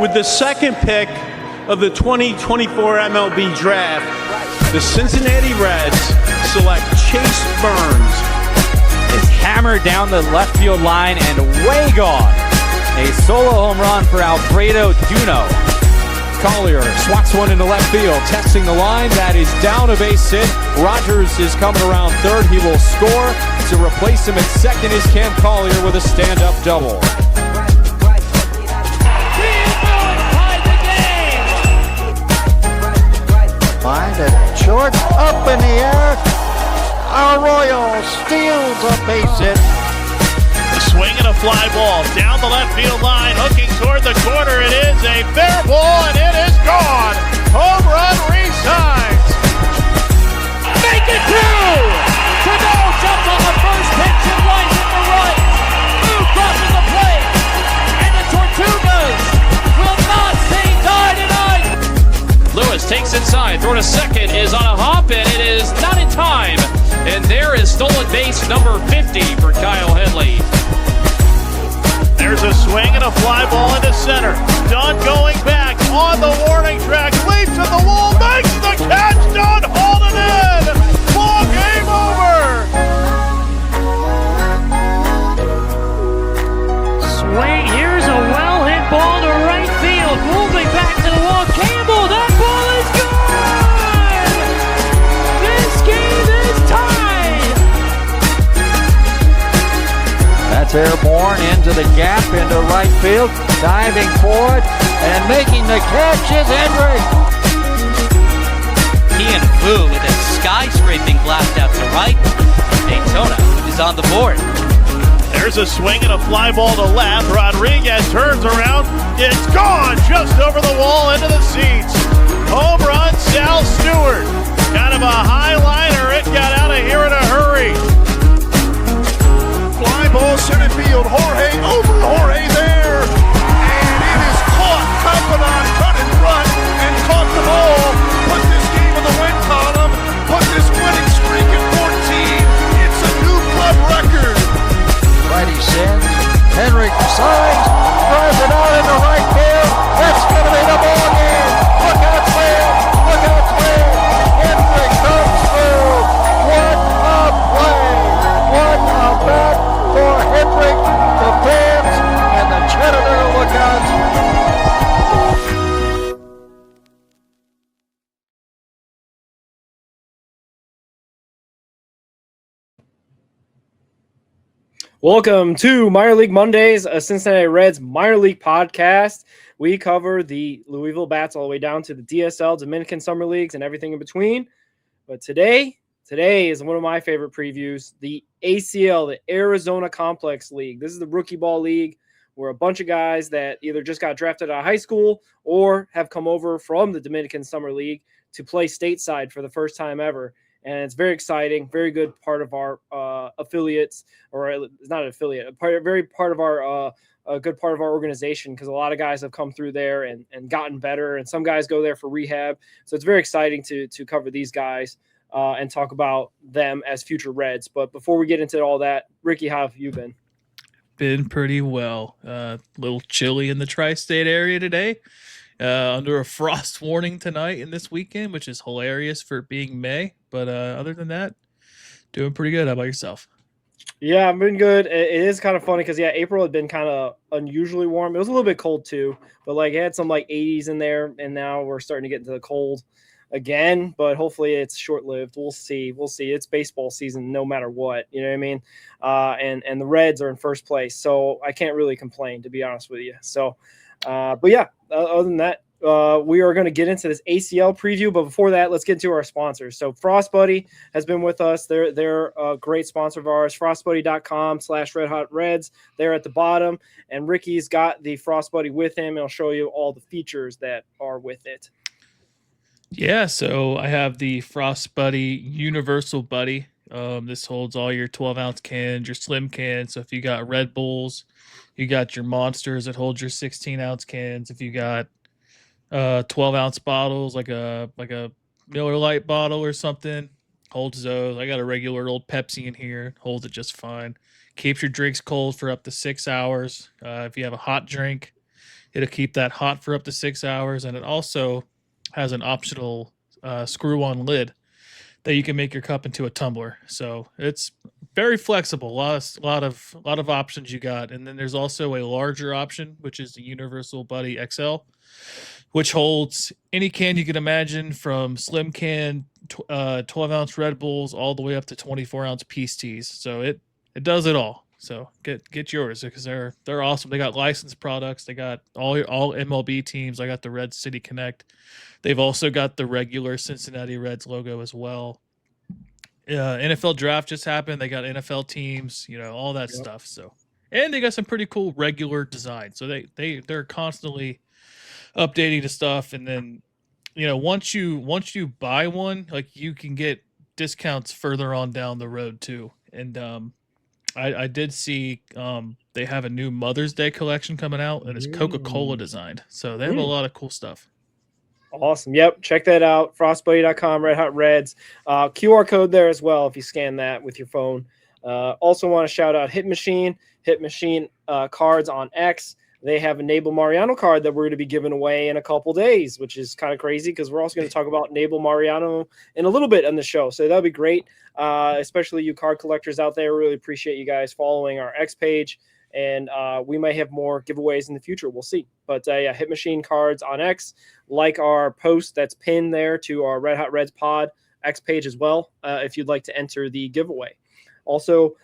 With the second pick of the 2024 MLB Draft, the Cincinnati Reds select Chase Burns. Is hammered down the left field line and way gone. A solo home run for Alfredo Duno. Collier swats one into left field, testing the line. That is down a base hit. Rogers is coming around third. He will score. To replace him at second is Cam Collier with a stand-up double. Find it short, up in the air. Arroyo steals a base hit. A swing and a fly ball down the left field line, hooking toward the corner. It is a fair ball, and it is gone. Home run resigns. Make it two! Trudeau jumps on the first pitch and lines it to right. Blue crosses the plate, and the Tortugas will not say die tonight. Lewis takes inside, throw to second, is on a hop, and it is not in time. And there is stolen base number 50 for Kyle Henley. There's a swing and a fly ball into center. Dunn going back on the warning track, leaps at the wall, makes the catch. Dunn hauled it in. Ball game over. Swing, here's a well-hit ball to right field. Moving back to the wall. Campbell, that ball is gone! This game is tied! That's airborne into the gap, into right field. Diving forward and making the catch is Hendrick. Ian Fu with a skyscraping blast out to right. Daytona is on the board. There's a swing and a fly ball to left. Rodriguez turns around. It's gone just over the wall into the seats. Home run, Sal Stewart. Kind of a high liner. It got out of here in a hurry. Fly ball center field. Jorge there. And it is caught. Campanon cut in front and caught the ball. Put this game in the win column. Put this winning streak at 14. It's a new club record. Righty sends. Hendrick signs. Drives it out into right field. That's going to be the ball game. Look out, Slam. Look out, Slam. Hendrick comes through. What a play. What a bat for Hendrick, the fans, and the Chattanooga Lookouts. Welcome to Minor League Mondays, a Cincinnati Reds minor league podcast. We cover the Louisville Bats all the way down to the DSL, Dominican Summer Leagues, and everything in between. But today is one of my favorite previews, the ACL, the Arizona Complex League. This is the rookie ball league where a bunch of guys that either just got drafted out of high school or have come over from the Dominican Summer League to play stateside for the first time ever. And it's very exciting, very good part of our affiliates, or it's not an affiliate, a good part of our organization, because a lot of guys have come through there and gotten better, and some guys go there for rehab. So it's very exciting to cover these guys and talk about them as future Reds. But before we get into all that, Ricky, how have you been? Been pretty well. A little chilly in the tri-state area today. Under a frost warning tonight and this weekend, which is hilarious for being May. But other than that, doing pretty good. How about yourself? Yeah, I've been good. It is kind of funny because, April had been kind of unusually warm. It was a little bit cold too, but it had some 80s in there, and now we're starting to get into the cold again, but hopefully it's short-lived. We'll see. It's baseball season no matter what, you know what I mean? And the Reds are in first place, so I can't really complain, to be honest with you. So, but yeah, other than that, we are going to get into this ACL preview, but before that, let's get into our sponsors. So Frost Buddy has been with us. They're a great sponsor of ours, frostbuddy.com/redhotreds. They're at the bottom, and Ricky's got the Frost Buddy with him, and I'll show you all the features that are with it. Yeah, so I have the Frost Buddy Universal Buddy. This holds all your 12-ounce cans, your slim cans. So if you got Red Bulls, you got your Monsters that hold your 16-ounce cans. If you got 12-ounce bottles, like a Miller Lite bottle or something, holds those. I got a regular old Pepsi in here, holds it just fine. Keeps your drinks cold for up to 6 hours. If you have a hot drink, It'll keep that hot for up to 6 hours, and it also has an optional screw-on lid that you can make your cup into a tumbler. So it's very flexible. A lot of options you got, and then there's also a larger option, which is the Universal Buddy XL, which holds any can you can imagine, from slim can 12-ounce Red Bulls all the way up to 24-ounce Peace Teas. So it does it all. So get yours, because they're awesome. They got licensed products. They got all MLB teams. I got the Red City Connect. They've also got the regular Cincinnati Reds logo as well. NFL draft just happened. They got NFL teams, all that stuff. So, and they got some pretty cool regular design. So they're constantly updating the stuff. And then, once you buy one, like, you can get discounts further on down the road too. And I did see they have a new Mother's Day collection coming out, and it's Coca-Cola designed. So they have a lot of cool stuff. Awesome. Yep. Check that out. Frostbuddy.com, Red Hot Reds. QR code there as well if you scan that with your phone. Also want to shout out Hit Machine cards on X. They have a Naibel Mariano card that we're going to be giving away in a couple days, which is kind of crazy because we're also going to talk about Naibel Mariano in a little bit on the show. So that'll be great, especially you card collectors out there. Really appreciate you guys following our X page, and we might have more giveaways in the future. We'll see. But yeah, Hit Machine cards on X, like our post that's pinned there to our Red Hot Reds pod X page as well, if you'd like to enter the giveaway. Also,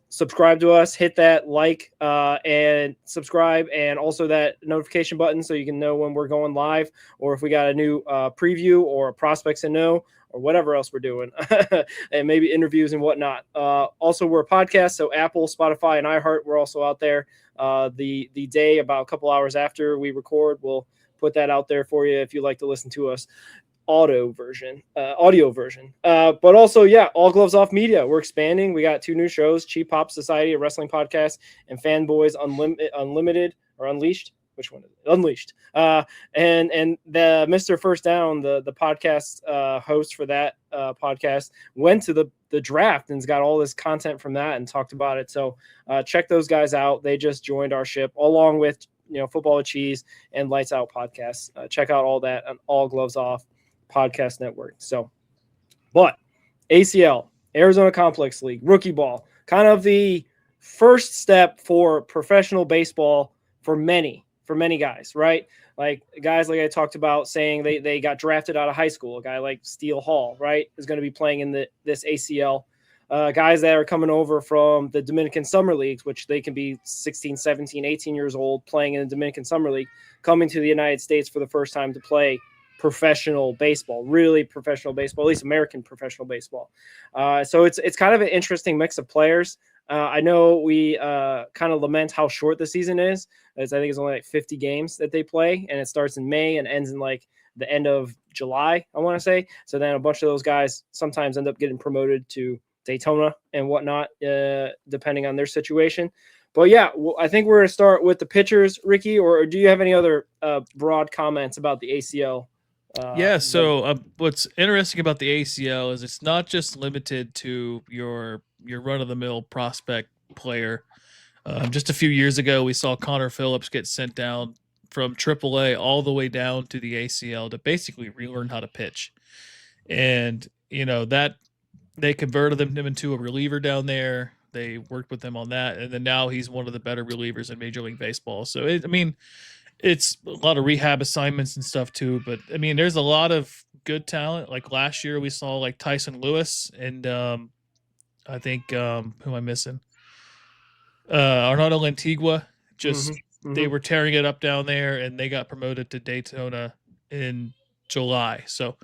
subscribe to us, hit that like and subscribe, and also that notification button so you can know when we're going live, or if we got a new preview or prospects to know, or whatever else we're doing, and maybe interviews and whatnot. Also, we're a podcast, so Apple, Spotify, and iHeart, we're also out there. The day about a couple hours after we record, we'll put that out there for you if you'd like to listen to us. Audio version. But also, yeah, All Gloves Off Media. We're expanding. We got 2 new shows: Cheap Hop Society, a wrestling podcast, and Fanboys Unlimited or Unleashed. Which one is it? Unleashed. And the Mr. First Down, the podcast host for that podcast, went to the draft and's got all this content from that and talked about it. So check those guys out. They just joined our ship along with Football with Cheese and Lights Out podcasts. Check out all that on All Gloves Off Podcast Network. So, but ACL, Arizona Complex League, rookie ball, kind of the first step for professional baseball for many guys, right? Like guys like I talked about saying they got drafted out of high school. A guy like Steele Hall, right, is going to be playing in this ACL. Guys that are coming over from the Dominican Summer Leagues, which they can be 16, 17, 18 years old, playing in the Dominican Summer League, coming to the United States for the first time to play professional baseball, really professional baseball, at least American professional baseball. So it's kind of an interesting mix of players. I know we kind of lament how short the season is, as I think it's only like 50 games that they play, and it starts in May and ends in like the end of July, I want to say. So then a bunch of those guys sometimes end up getting promoted to Daytona and whatnot, depending on their situation. But yeah, I think we're going to start with the pitchers, Ricky, or do you have any other broad comments about the ACL? So what's interesting about the ACL is it's not just limited to your run-of-the-mill prospect player. Just a few years ago, we saw Connor Phillips get sent down from AAA all the way down to the ACL to basically relearn how to pitch. And, that they converted him into a reliever down there. They worked with him on that. And then now he's one of the better relievers in Major League Baseball. So, it's a lot of rehab assignments and stuff too, but there's a lot of good talent. Like last year we saw like Tyson Lewis and I think who am I missing? Arnaldo Lantigua. They were tearing it up down there, and they got promoted to Daytona in July. So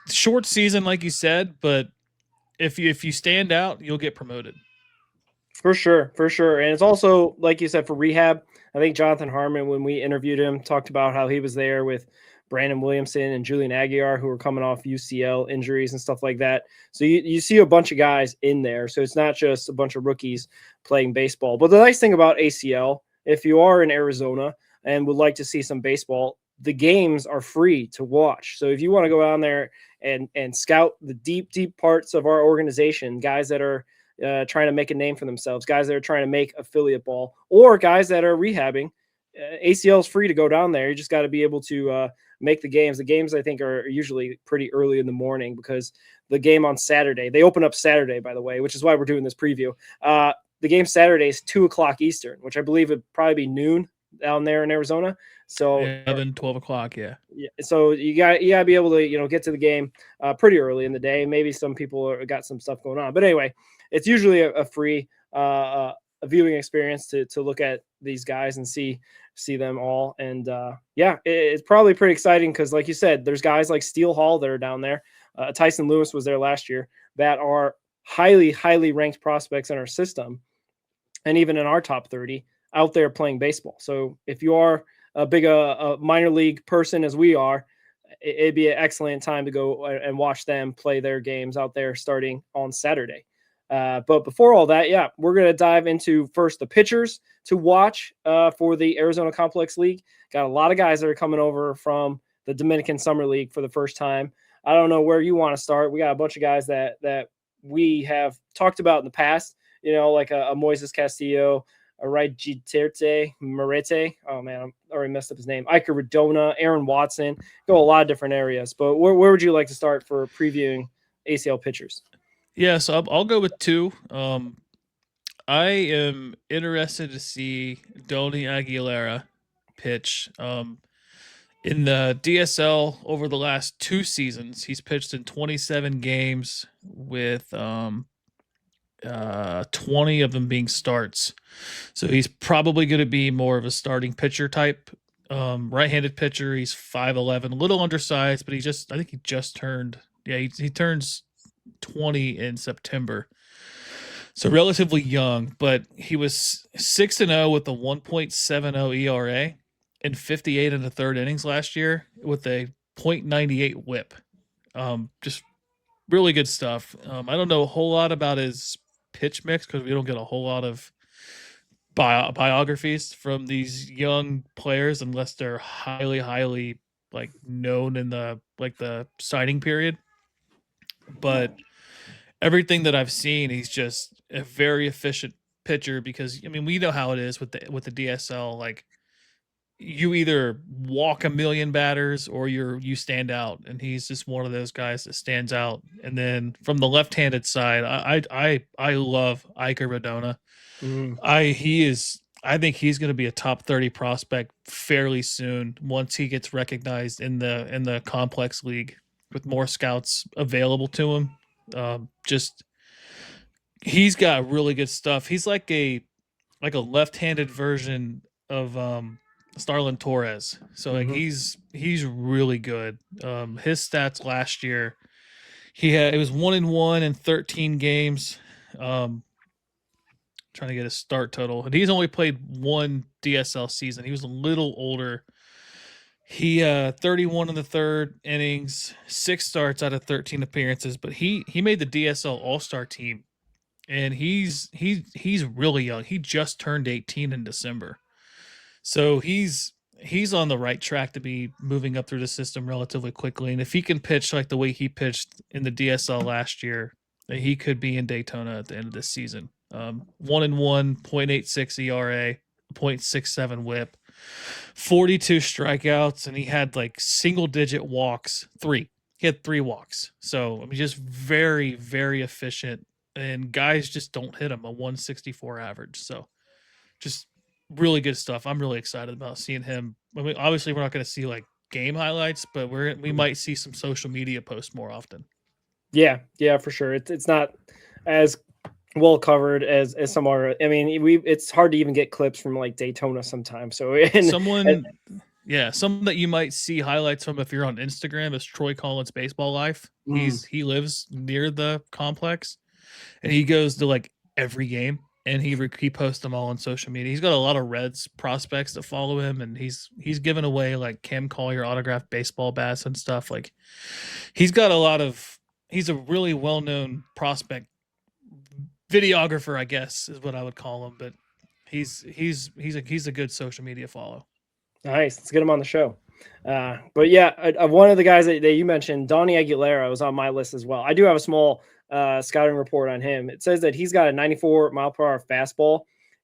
short season, like you said, but if you stand out, you'll get promoted. For sure. And it's also, like you said, for rehab. I think Jonathan Harmon, when we interviewed him, talked about how he was there with Brandon Williamson and Julian Aguilar, who were coming off UCL injuries and stuff like that. So you see a bunch of guys in there. So it's not just a bunch of rookies playing baseball. But the nice thing about ACL, if you are in Arizona and would like to see some baseball, the games are free to watch. So if you want to go down there and scout the deep parts of our organization, guys that are trying to make a name for themselves, guys that are trying to make affiliate ball, or guys that are rehabbing, ACL is free to go down there. You just got to be able to make the games. The games, I think, are usually pretty early in the morning because the game on Saturday, they open up Saturday, by the way, which is why we're doing this preview. The game Saturday is 2:00 Eastern, which I believe would probably be noon down there in Arizona. So 11, 12 o'clock. Yeah. So you got to be able to, get to the game pretty early in the day. Maybe some people got some stuff going on, but anyway, it's usually a free a viewing experience to look at these guys and see them all. And it's probably pretty exciting because, like you said, there's guys like Steele Hall that are down there. Tyson Lewis was there last year that are highly, highly ranked prospects in our system. And even in our top 30 out there playing baseball. So if you are a big a minor league person as we are, it'd be an excellent time to go and watch them play their games out there starting on Saturday. But before all that, we're going to dive into first the pitchers to watch for the Arizona Complex League. Got a lot of guys that are coming over from the Dominican Summer League for the first time. I don't know where you want to start. We got a bunch of guys that we have talked about in the past, like a Moises Castillo, a Raijiterte Marete. Oh man, I already messed up his name. Iker Redona, Aaron Watson. Go a lot of different areas. But where would you like to start for previewing ACL pitchers? Yeah, so I'll go with two. I am interested to see Dony Aguilera pitch. In the DSL over the last 2 seasons, he's pitched in 27 games with 20 of them being starts. So he's probably going to be more of a starting pitcher type. Right-handed pitcher. He's 5'11", a little undersized, but I think he just turned. Yeah, he turns 20 in September. So relatively young, but he was 6-0 with a 1.70 ERA and 58 in the third innings last year with a .98 whip. Just really good stuff. I don't know a whole lot about his pitch mix because we don't get a whole lot of biographies from these young players unless they're highly, highly known in the signing period. But everything that I've seen, he's just a very efficient pitcher because we know how it is with the DSL. You either walk a million batters or you stand out, and he's just one of those guys that stands out. And then from the left-handed side, I love Iker Redona. I think he's going to be a top 30 prospect fairly soon once he gets recognized in the complex league with more scouts available to him. He's got really good stuff. He's like a left-handed version of Starlin Torres. So he's really good. His stats last year, it was 1-1 in 13 games. Trying to get a start total, and he's only played one DSL season. He was a little older. He 31 in the third innings, 6 starts out of 13 appearances, but he made the DSL All-Star team, and he's really young. He just turned 18 in December. So he's on the right track to be moving up through the system relatively quickly. And if he can pitch like the way he pitched in the DSL last year, he could be in Daytona at the end of this season. 1-1, 0.86 ERA, 0.67 whip, 42 strikeouts, and he had single-digit walks. 3. He had 3 walks. So just very, very efficient. And guys just don't hit him, a 164 average. So just really good stuff. I'm really excited about seeing him. Obviously, we're not going to see game highlights, but we might see some social media posts more often. Yeah, for sure. It's not as well covered as some are. It's hard to even get clips from Daytona sometimes. So someone that you might see highlights from if you're on Instagram is Troy Collins Baseball Life. He lives near the complex, and he goes to every game. And he posts them all on social media. He's got a lot of Reds prospects that follow him, and he's given away Cam Collier autographed baseball bats and stuff. He's a really well-known prospect videographer, I guess is what I would call him. But he's a good social media follow. Nice, let's get him on the show. But yeah, one of the guys that you mentioned, Dony Aguilera, was on my list as well. I do have a small scouting report on him. It says that he's got a 94 mile per hour fastball,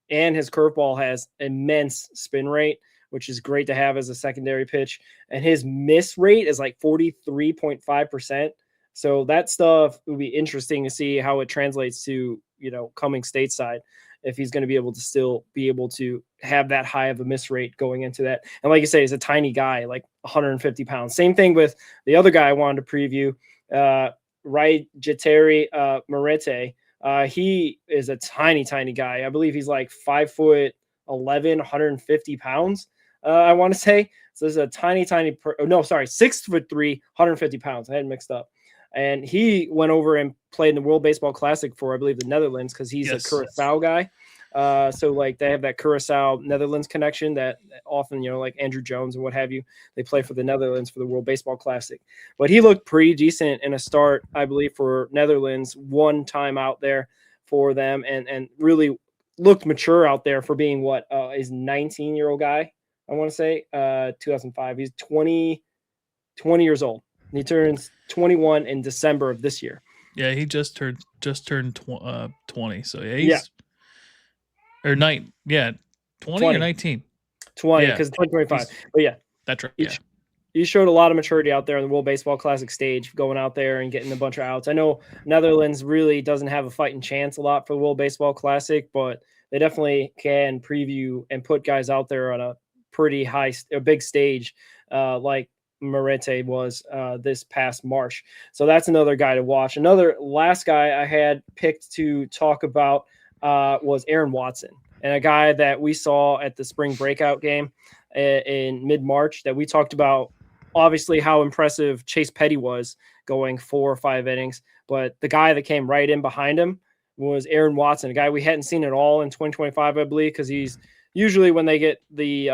and his curveball has immense spin rate, which is great to have as a secondary pitch. And his miss rate is like 43.5%. So that stuff would be interesting to see how it translates to, coming stateside, if he's going to be able to still be able to have that high of a miss rate going into that. And like you say, he's a tiny guy, like 150 pounds. Same thing with the other guy I wanted to preview, Jiteri Marete. He is a tiny guy. I believe he's like 5'11", 150 pounds. I want to say. So this is a tiny, 6'3", 150 pounds. I had it mixed up. And he went over and played in the World Baseball Classic for, I believe, the Netherlands, because he's a Curacao guy. So like they have that Curacao Netherlands connection that often, like Andrew Jones and what have you, they play for the Netherlands for the World Baseball Classic. But he looked pretty decent in a start, I believe, for Netherlands, one time out there for them, and really looked mature out there for being is 19-year-old guy, I want to say, 2005. He's 20 years old. He turns 21 in December of this year. Yeah, he just turned 20. So he's or 20 or 19. 20 because 2025. But yeah, that's right. Yeah. He showed a lot of maturity out there in the World Baseball Classic stage, going out there and getting a bunch of outs. I know Netherlands really doesn't have a fighting chance a lot for the World Baseball Classic, but they definitely can preview and put guys out there on a pretty big stage, like Marete was this past March. So that's another guy to watch. Another last guy I had picked to talk about was Aaron Watson, and a guy that we saw at the spring breakout game in mid-March that we talked about, obviously how impressive Chase Petty was going 4 or 5 innings, but the guy that came right in behind him was Aaron Watson, a guy we hadn't seen at all in 2025, I believe, because he's usually, when they get the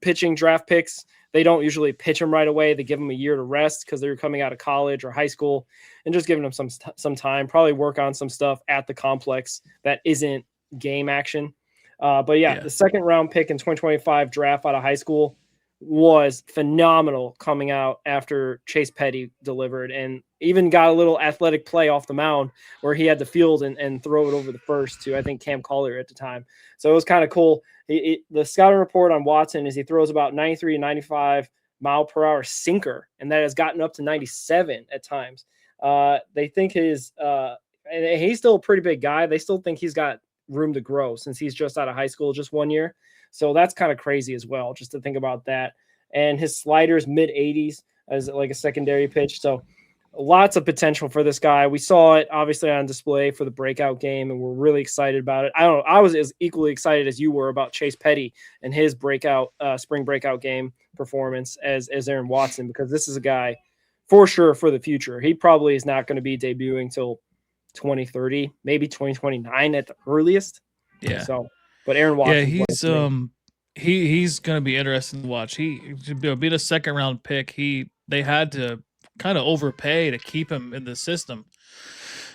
pitching draft picks, they don't usually pitch them right away. They give them a year to rest because they're coming out of college or high school, and just giving them some time, probably work on some stuff at the complex that isn't game action. But the second round pick in 2025 draft out of high school was phenomenal coming out after Chase Petty delivered, and even got a little athletic play off the mound where he had to field and throw it over the first to, I think, Cam Collier at the time. So it was kind of cool. The scouting report on Watson is he throws about 93 to 95 mile per hour sinker, and that has gotten up to 97 at times. They think and he's still a pretty big guy. They still think he's got room to grow since he's just out of high school, just 1 year. So that's kind of crazy as well, just to think about that. And his slider's mid-80s as like a secondary pitch. So lots of potential for this guy. We saw it obviously on display for the breakout game, and we're really excited about it. I was as equally excited as you were about Chase Petty and his spring breakout game performance as Aaron Watson, because this is a guy for sure for the future. He probably is not going to be debuting till 2030, maybe 2029 at the earliest. Yeah. So, but Aaron Watson. Yeah, he's going to be interesting to watch. He being a second round pick. They had to kind of overpay to keep him in the system,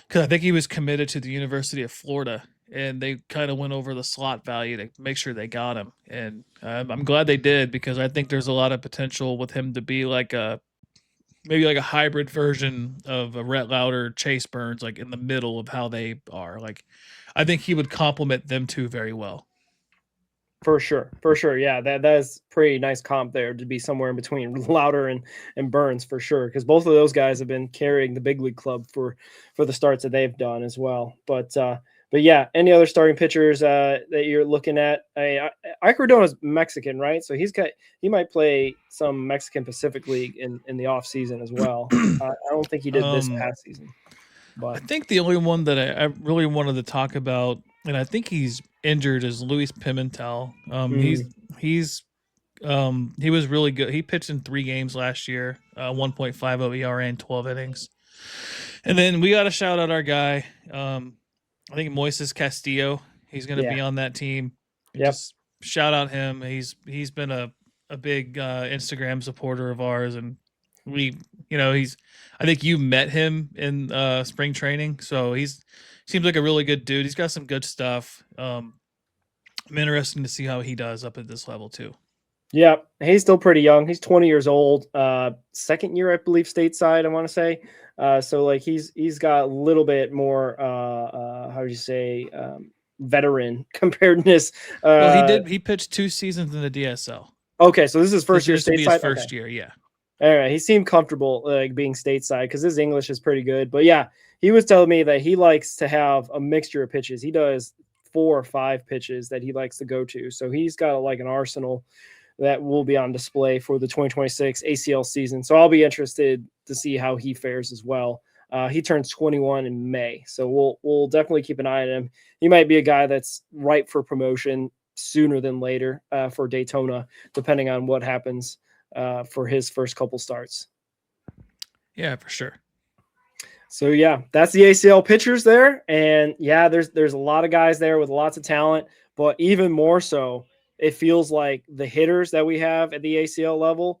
because I think he was committed to the University of Florida, and they kind of went over the slot value to make sure they got him. And I'm glad they did, because I think there's a lot of potential with him to be maybe like a hybrid version of a Rhett Lauder, Chase Burns, like in the middle of how they are. Like, I think he would complement them two very well. For sure. Yeah, that is pretty nice comp there, to be somewhere in between Lauder and Burns, for sure, because both of those guys have been carrying the big league club for the starts that they've done as well. But yeah, any other starting pitchers that you're looking at? Ike Rodona's Mexican, right? So he might play some Mexican Pacific League in the off season as well. I don't think he did this past season. But I think the only one that I really wanted to talk about, and I think he's injured, is Luis Pimentel. He was really good. He pitched in 3 games last year, 1.50 ERA in 12 innings. And then we got to shout out our guy. I think Moises Castillo. He's going to be on that team. Yep. Just shout out him. He's been a big Instagram supporter of ours, and I think you met him in spring training, so seems like a really good dude. He's got some good stuff. I'm interested to see how he does up at this level too. Yeah, he's still pretty young. He's 20 years old. Second year, I believe, stateside, I want to say. So like he's got a little bit more veteran comparedness. Well, he pitched 2 seasons in the DSL. Okay, so this is first year This used to be stateside. his first year, yeah. All right, he seemed comfortable like being stateside because his English is pretty good. But yeah, he was telling me that he likes to have a mixture of pitches. He does 4 or 5 pitches that he likes to go to. So he's got like an arsenal that will be on display for the 2026 ACL season. So I'll be interested to see how he fares as well. He turns 21 in May, so we'll definitely keep an eye on him. He might be a guy that's ripe for promotion sooner than later for Daytona, depending on what happens for his first couple starts. Yeah, for sure. So yeah, that's the ACL pitchers there, and yeah, there's a lot of guys there with lots of talent, but even more so, it feels like the hitters that we have at the ACL level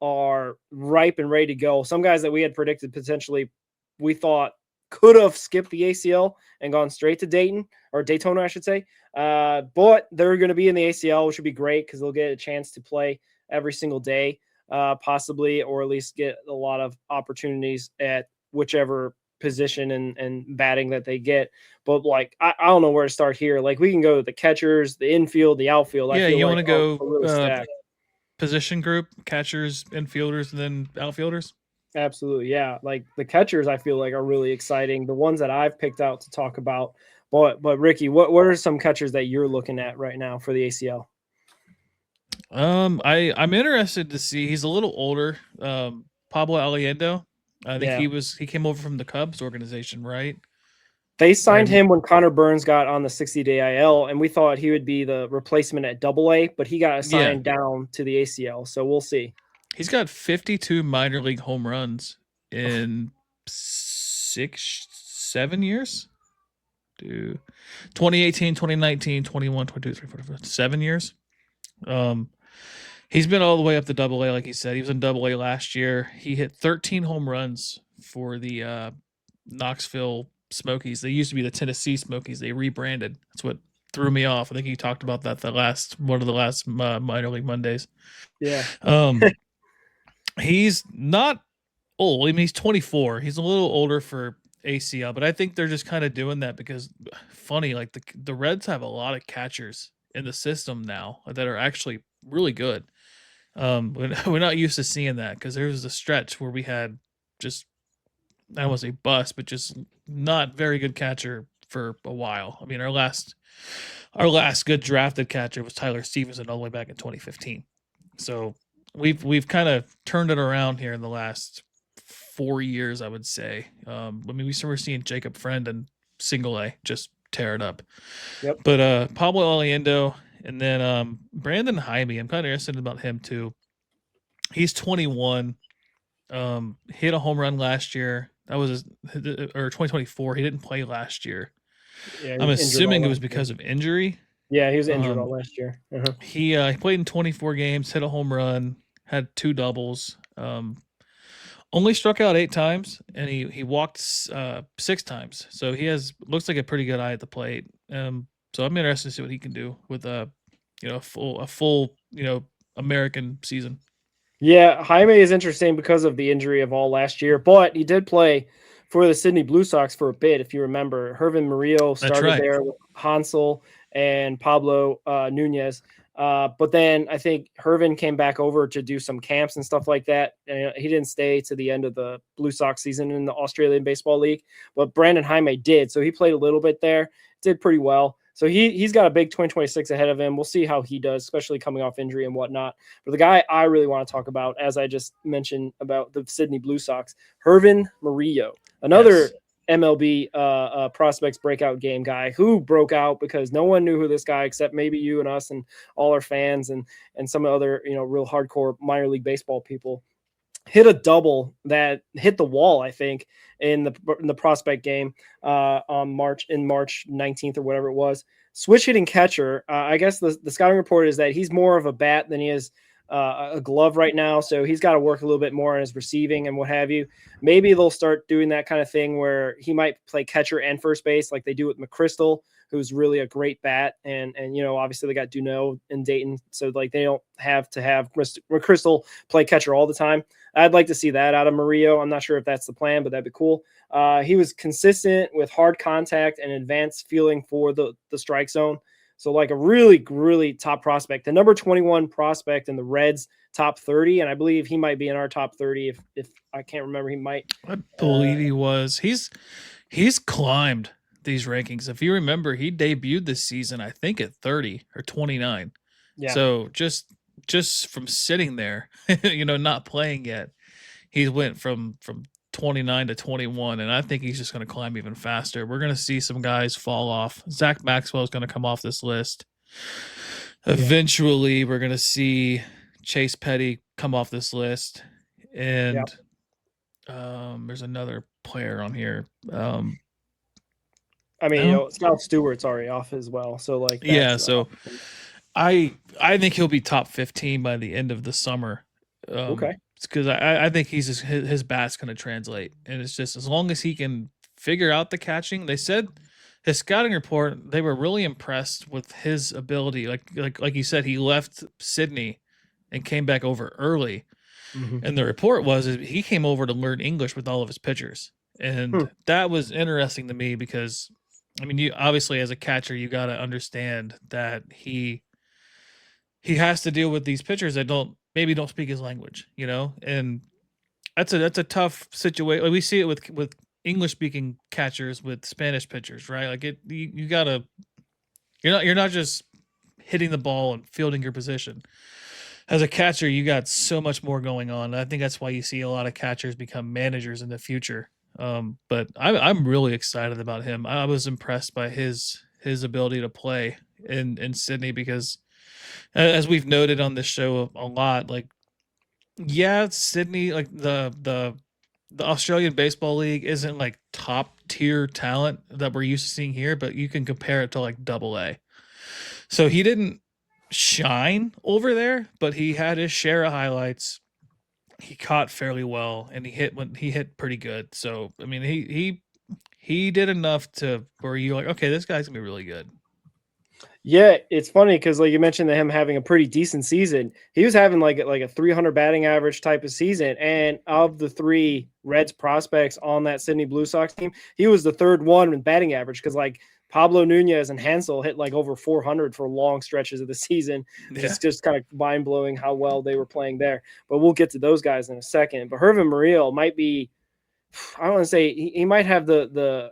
are ripe and ready to go. Some guys that we had predicted potentially we thought could have skipped the ACL and gone straight to Daytona, I should say. But they're going to be in the ACL, which would be great because they'll get a chance to play every single day, possibly, or at least get a lot of opportunities at whichever position and batting that they get. But like, I don't know where to start here. Like, we can go to the catchers, the infield, the outfield. Yeah, you want to go really position group, catchers, infielders, and then outfielders? Absolutely, yeah. Like the catchers, I feel like are really exciting. The ones that I've picked out to talk about. But Ricky, what are some catchers that you're looking at right now for the ACL? I'm interested to see. He's a little older. Pablo Aliendo. I think he came over from the Cubs organization, right? They signed him when Connor Burns got on the 60-day IL, and we thought he would be the replacement at AA, but he got assigned down to the ACL. So we'll see. He's got 52 minor league home runs in 7 years. 2018, 2019, 21, 22, 23, 24, 7 years. He's been all the way up to AA, like he said. He was in AA last year. He hit 13 home runs for the Knoxville Smokies. They used to be the Tennessee Smokies. They rebranded. That's what threw me off. I think he talked about that one of the last minor league Mondays. Yeah. He's not old. I mean, he's 24. He's a little older for ACL, but I think they're just kind of doing that because, funny, like the Reds have a lot of catchers in the system now that are actually really good. We're not used to seeing that because there was a stretch where we had just, I don't want to say bust, but just not very good catcher for a while. I mean, our last good drafted catcher was Tyler Stevenson all the way back in 2015. So we've kind of turned it around here in the last 4 years, I would say. I mean, we were seeing Jacob Friend and Single A just tear it up. Yep. But Pablo Aliendo and then Brandon Jaime, I'm kind of interested about him too. He's 21. Hit a home run last year. That was or 2024. He didn't play last year. Yeah, I'm assuming it was because of injury. Yeah, he was injured all last year. Uh-huh. He played in 24 games, hit a home run, had 2 doubles. Only struck out 8 times, and he walked 6 times. So he looks like a pretty good eye at the plate. So I'm interested to see what he can do with a full American season. Yeah, Jaime is interesting because of the injury of all last year, but he did play for the Sydney Blue Sox for a bit. If you remember, Jirvin Morillo started there with Hansel and Pablo Nunez. But then I think Jirvin came back over to do some camps and stuff like that. And he didn't stay to the end of the Blue Sox season in the Australian Baseball League, but Brandon Jaime did. So he played a little bit there, did pretty well. So he's got a big 2026 ahead of him. We'll see how he does, especially coming off injury and whatnot. But the guy I really want to talk about, as I just mentioned about the Sydney Blue Sox, Jirvin Morillo, another MLB prospects breakout game guy who broke out because no one knew who this guy except maybe you and us and all our fans and some other real hardcore minor league baseball people. Hit a double that hit the wall, I think, in the prospect game on March 19th or whatever it was. Switch hitting catcher. I guess the scouting report is that he's more of a bat than he is a glove right now, so he's got to work a little bit more on his receiving and what have you. Maybe they'll start doing that kind of thing where he might play catcher and first base like they do with McChrystal, who's really a great bat. And obviously they got Duno and Dayton. So like they don't have to have Crystal play catcher all the time. I'd like to see that out of Murillo. I'm not sure if that's the plan, but that'd be cool. He was consistent with hard contact and advanced feeling for the strike zone. So like a really, really top prospect, the number 21 prospect in the Reds top 30. And I believe he might be in our top 30. If I can't remember, he might. I believe he was. He's climbed these rankings. If you remember, he debuted this season, I think at 30 or 29. Yeah. So just from sitting there, not playing yet, he went from 29 to 21, and I think he's just going to climb even faster. We're going to see some guys fall off. Zach Maxwell is going to come off this list. Eventually, we're going to see Chase Petty come off this list, and there's another player on here. Scott Stewart's already off as well. So like, so I think he'll be top 15 by the end of the summer. Okay. Because I think his bat's going to translate, and it's just as long as he can figure out the catching. They said his scouting report, they were really impressed with his ability. Like you said, he left Sydney and came back over early, and the report was he came over to learn English with all of his pitchers, and that was interesting to me because you obviously as a catcher you got to understand that he has to deal with these pitchers that don't speak his language, and that's a tough situation. Like we see it with English speaking catchers with Spanish pitchers, right? Like you gotta, you're not just hitting the ball and fielding your position. As a catcher, you got so much more going on. I think that's why you see a lot of catchers become managers in the future. But I'm really excited about him. I was impressed by his ability to play in Sydney because, as we've noted on this show a lot, Sydney, like the Australian Baseball League isn't like top tier talent that we're used to seeing here, but you can compare it to like AA. So he didn't shine over there, but he had his share of highlights. He caught fairly well, and he hit pretty good. So he did enough to where you're like, okay, this guy's gonna be really good. Yeah, it's funny because like you mentioned him having a pretty decent season. He was having like a 300 batting average type of season, and of the three Reds prospects on that Sydney Blue Sox team, he was the third one in batting average because like Pablo Nunez and Hansel hit like over 400 for long stretches of the season. Yeah. It's just kind of mind blowing how well they were playing there. But we'll get to those guys in a second. But Jirvin Morillo might be, I don't want to say he might have the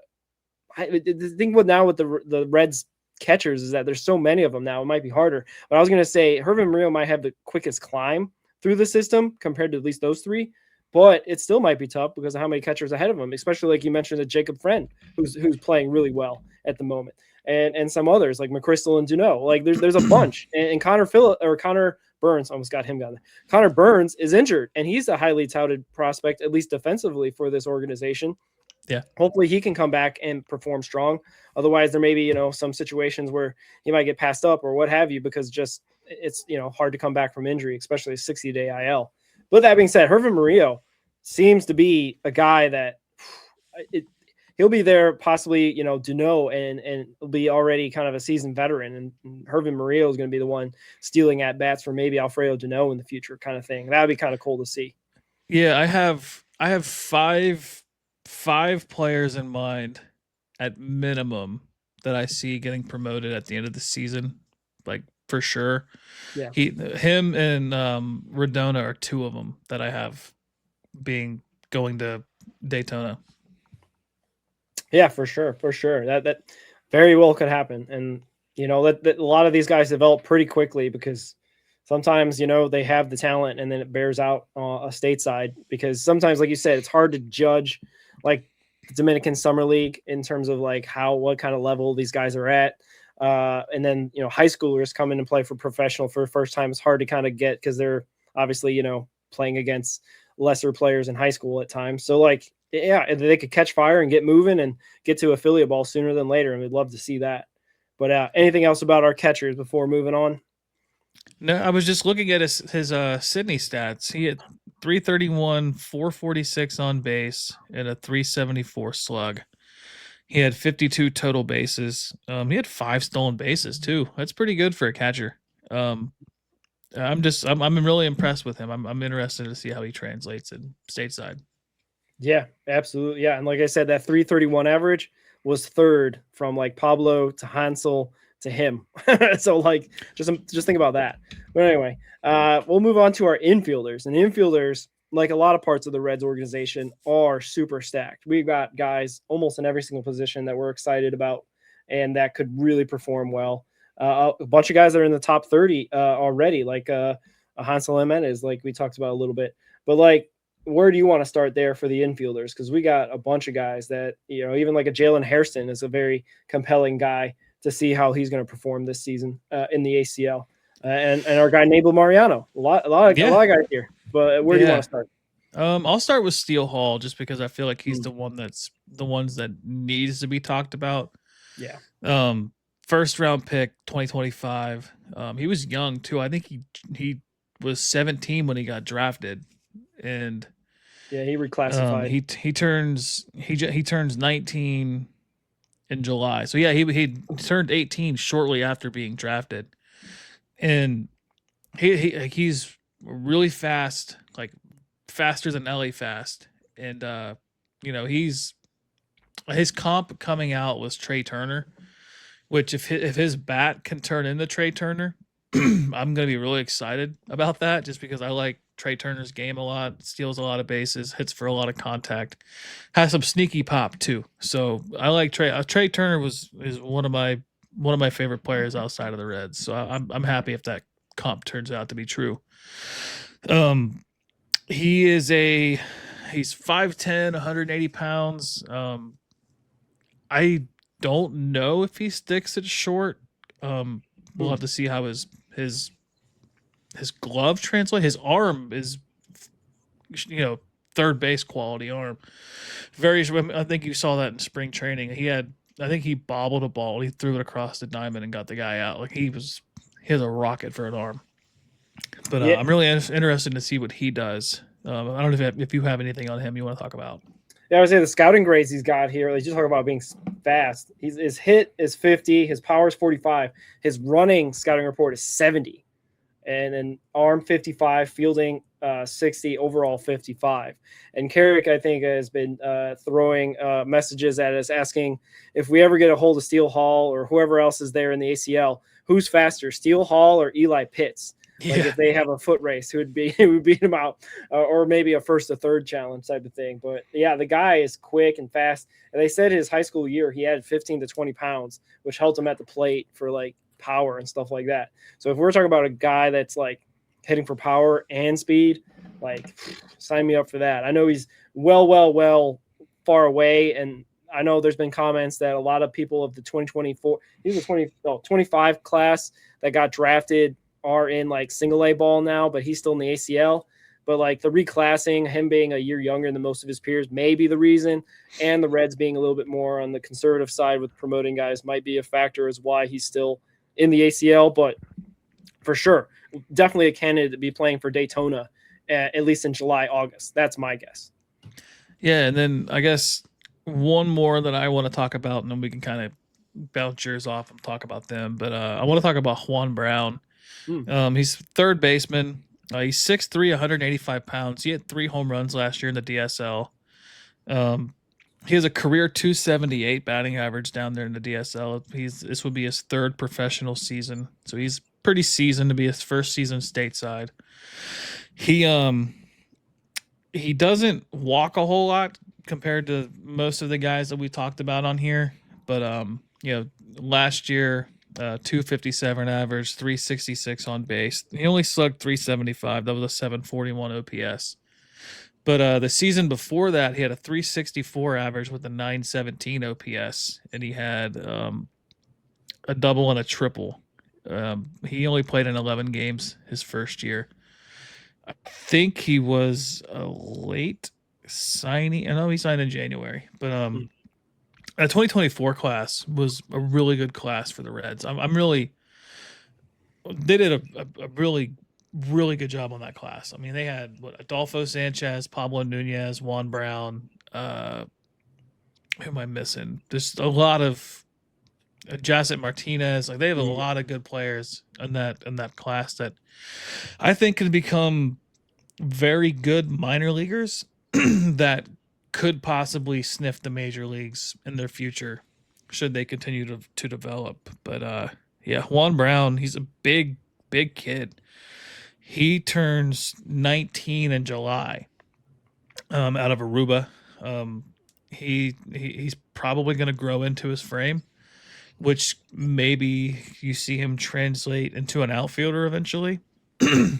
thing with the Reds catchers is that there's so many of them now. It might be harder. But I was going to say Jirvin Morillo might have the quickest climb through the system compared to at least those three. But it still might be tough because of how many catchers ahead of him, especially like you mentioned, Jacob Friend, who's playing really well at the moment, and some others like McChrystal and Duno. Like there's a bunch, and Connor Burns, almost got him down there. Connor Burns is injured, and he's a highly touted prospect, at least defensively, for this organization. Yeah, hopefully he can come back and perform strong. Otherwise, there may be some situations where he might get passed up or what have you because just it's hard to come back from injury, especially a 60-day IL. But that being said, Jirvin Morillo seems to be a guy that he'll be there possibly, Duno and will be already kind of a seasoned veteran. And Jirvin Morillo is going to be the one stealing at bats for maybe Alfredo Duno in the future kind of thing. That would be kind of cool to see. Yeah, I have five players in mind at minimum that I see getting promoted at the end of the season, like for sure. Yeah, him and Rodona are two of them that I have going to Daytona. Yeah, for sure. That very well could happen, and that a lot of these guys develop pretty quickly because sometimes they have the talent and then it bears out a stateside because sometimes, like you said, it's hard to judge like the Dominican Summer League in terms of like what kind of level these guys are at. And then, high schoolers come in and play for professional for the first time. It's hard to kind of get because they're obviously, playing against lesser players in high school at times. So like, yeah, they could catch fire and get moving and get to affiliate ball sooner than later. And we'd love to see that. But anything else about our catchers before moving on? No, I was just looking at his Sydney stats. He had 331, 446 on base, and a 374 slug. He had 52 total bases. He had 5 stolen bases too. That's pretty good for a catcher. I'm really impressed with him. I'm interested to see how he translates in stateside. Yeah, absolutely. Yeah, and like I said, that 331 average was third from like Pablo to Hansel to him. So like, just think about that. But anyway, we'll move on to our infielders. And infielders, like a lot of parts of the Reds organization, are super stacked. We've got guys almost in every single position that we're excited about and that could really perform well. A bunch of guys that are in the top 30 already, like Hansel Jimenez, like we talked about a little bit. But like, where do you want to start there for the infielders? Because we got a bunch of guys that, even like a Jalen Hairston is a very compelling guy to see how he's going to perform this season in the ACL. And our guy Naibel Mariano, a lot of guys here. But where do you want to start? I'll start with Steele Hall just because I feel like he's the ones that needs to be talked about. Yeah. First round pick 2025. He was young too. I think he was 17 when he got drafted, and yeah, he reclassified. He turns 19 in July. So yeah, he turned 18 shortly after being drafted, and he's really fast, like faster than LA fast, and his comp coming out was Trey Turner, which if his bat can turn into Trey Turner, I'm gonna be really excited about that, just because I like Trey Turner's game a lot. Steals a lot of bases, hits for a lot of contact, has some sneaky pop too. So I like Trey. Trey Turner is one of my favorite players outside of the Reds. So I'm happy if that comp turns out to be true. He's 5'10", 180 pounds. I don't know if he sticks it short. We'll have to see how his glove translate. His arm is, third base quality arm. I think you saw that in spring training. I think he bobbled a ball. He threw it across the diamond and got the guy out. Like he has a rocket for an arm. But I'm really interested to see what he does. I don't know if you have anything on him you want to talk about. Yeah, I would say the scouting grades he's got here, like you talk about being fast. His hit is 50, his power is 45, his running scouting report is 70, and then arm 55, fielding 60, overall 55. And Carrick, I think, has been throwing messages at us asking if we ever get a hold of Steele Hall or whoever else is there in the ACL, who's faster, Steele Hall or Eli Pitts? Like if they have a foot race, who would beat him out, or maybe a first to third challenge type of thing. But yeah, the guy is quick and fast. And they said his high school year he had 15 to 20 pounds, which helped him at the plate for like power and stuff like that. So if we're talking about a guy that's like hitting for power and speed, like sign me up for that. I know he's well far away, and I know there's been comments that a lot of people of the 2024, he was a 25 class that got drafted are in like single A ball now, but he's still in the ACL. But like the reclassing, him being a year younger than most of his peers may be the reason, and the Reds being a little bit more on the conservative side with promoting guys might be a factor as why he's still in the ACL. But for sure, definitely a candidate to be playing for Daytona, at least in July, August. That's my guess. Yeah, and then I guess one more that I want to talk about, and then we can kind of bounce yours off and talk about them. But I want to talk about Juan Brown. He's third baseman. He's 6'3", 185 pounds. He had 3 home runs last year in the DSL. He has a career 278 batting average down there in the DSL. This would be his third professional season, so he's pretty seasoned to be his first season stateside. He doesn't walk a whole lot compared to most of the guys that we talked about on here, but last year, 257 average, 366 on base. He only slugged 375. That was a 741 OPS. But the season before that, he had a 364 average with a 917 OPS, and he had a double and a triple. He only played in 11 games his first year. I think he was a late signing. I know he signed in January, but the 2024 class was a really good class for the Reds. They did a really, really good job on that class. I mean, they had Adolfo Sanchez, Pablo Nunez, Juan Brown, who am I missing? There's a lot of Jacet Martinez. Like they have a lot of good players in that class that I think can become very good minor leaguers that could possibly sniff the major leagues in their future should they continue to develop. But yeah, Juan Brown, he's a big kid. He turns 19 in July out of Aruba. He's probably going to grow into his frame, which maybe you see him translate into an outfielder eventually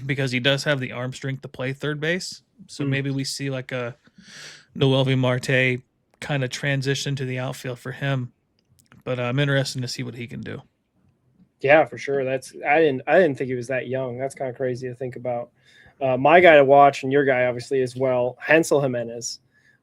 because he does have the arm strength to play third base. So maybe we see like a Noelvi Marte kind of transition to the outfield for him. But I'm interested to see what he can do. Yeah, for sure. I didn't think he was that young. That's kind of crazy to think about. My guy to watch, and your guy obviously as well, Hansel Jimenez,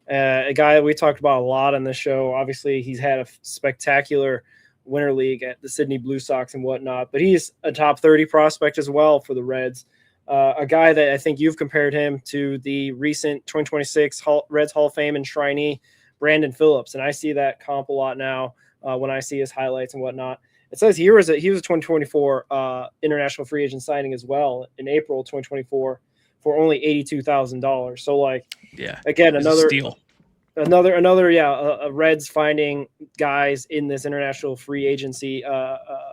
a guy that we talked about a lot on the show. Obviously, he's had a spectacular winter league at the Sydney Blue Sox and whatnot, but he's a top 30 prospect as well for the Reds. A guy that I think you've compared him to the recent 2026 Reds Hall of Fame enshrinee, Brandon Phillips, and I see that comp a lot now when I see his highlights and whatnot. It says he was a 2024 international free agent signing as well in April 2024 for only $82,000. So like, yeah, again, another steal. A Reds finding guys in this international free agency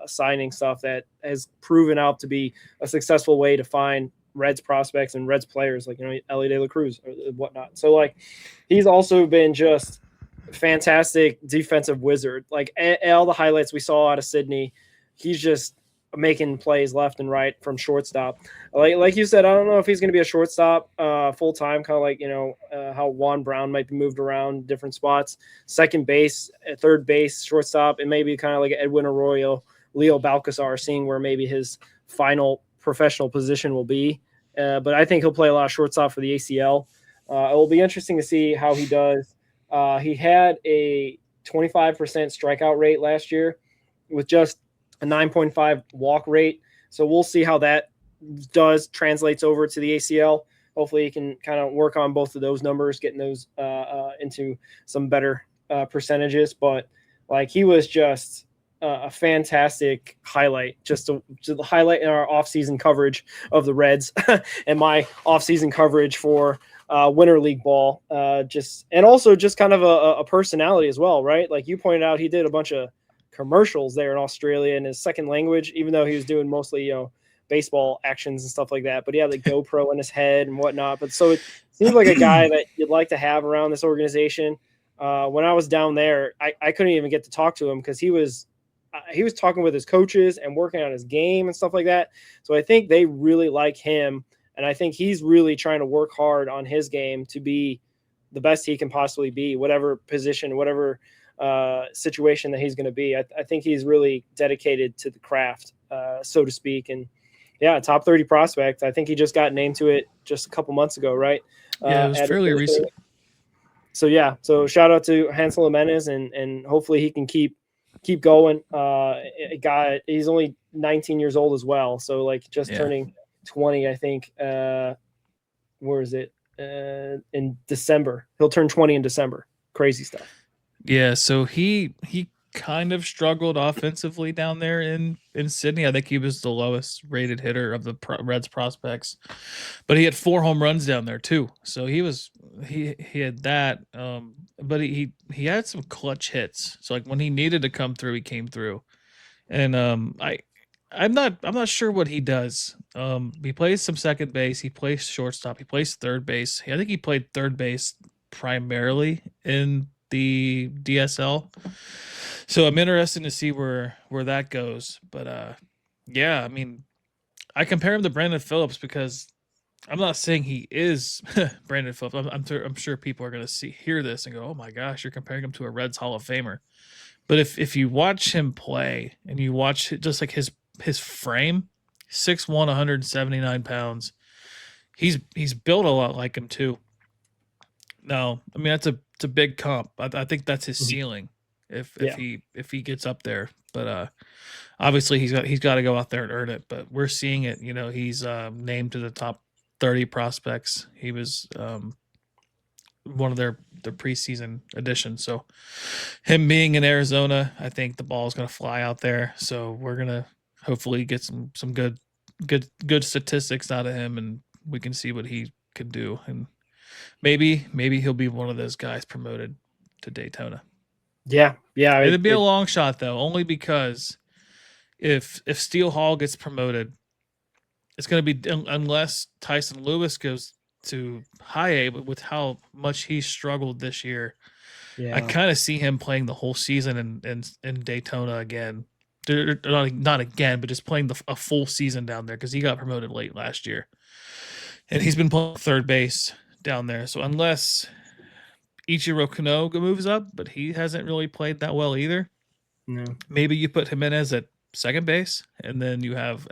signing stuff that has proven out to be a successful way to find Reds prospects and Reds players like, Ellie De La Cruz or whatnot. So like, he's also been just fantastic defensive wizard. Like all the highlights we saw out of Sydney, he's just making plays left and right from shortstop. Like you said, I don't know if he's going to be a shortstop full time, kind of like how Juan Brown might be moved around different spots, second base, third base, shortstop, and maybe kind of like Edwin Arroyo, Leo Balcazar, seeing where maybe his final professional position will be. But I think he'll play a lot of shortstop for the ACL. It will be interesting to see how he does. He had a 25% strikeout rate last year with just a 9.5 walk rate. So we'll see how that translates over to the ACL. Hopefully he can kind of work on both of those numbers, getting those into some better percentages. But like, he was just a fantastic highlight, just to highlight in our offseason coverage of the Reds and my offseason coverage for winter league ball. And also just kind of a personality as well, right? Like you pointed out, he did a bunch of commercials there in Australia in his second language, even though he was doing mostly, baseball actions and stuff like that. But he had the GoPro in his head and whatnot. But so it seems like a guy that you'd like to have around this organization. When I was down there, I couldn't even get to talk to him because he was talking with his coaches and working on his game and stuff like that. So I think they really like him. And I think he's really trying to work hard on his game to be the best he can possibly be, whatever position, whatever situation that he's going to be. I think he's really dedicated to the craft, so to speak. And yeah, top 30 prospect. I think he just got named to it just a couple months ago, right? Yeah, it was fairly recent. So yeah, so shout out to Hansel Jimenez, and hopefully he can keep going. He's only 19 years old as well, so like just turning 20, I think. Where is it? In December. He'll turn 20 in December. Crazy stuff. Yeah, so he kind of struggled offensively down there in Sydney. I think he was the lowest rated hitter of the Reds prospects, but he had 4 home runs down there too. So he had that, but he had some clutch hits. So like when he needed to come through, he came through. And I'm not sure what he does. He plays some second base, he plays shortstop, he plays third base. I think he played third base primarily in the DSL. So I'm interested to see where that goes. But yeah, I mean, I compare him to Brandon Phillips because I'm not saying he is Brandon Phillips. I'm sure people are going to hear this and go, "Oh my gosh, you're comparing him to a Reds Hall of Famer." But if you watch him play and you watch just like his frame, 6'1", 179 pounds, he's built a lot like him too. No, I mean that's a big comp. I think that's his ceiling if he gets up there. But obviously he's got to go out there and earn it. But we're seeing it. He's named to the top 30 prospects. He was one of their preseason additions. So him being in Arizona, I think the ball is going to fly out there. So we're going to hopefully get some good statistics out of him, and we can see what he could do. And maybe he'll be one of those guys promoted to Daytona. Yeah. It'd be a long shot though, only because if Steele Hall gets promoted, it's going to be unless Tyson Lewis goes to high A, but with how much he struggled this year, I kind of see him playing the whole season in Daytona again. Not again, but just playing a full season down there because he got promoted late last year, and he's been playing third base down there. So unless Ichiro Kano moves up, but he hasn't really played that well either. No. Maybe you put Jimenez at second base, and then you have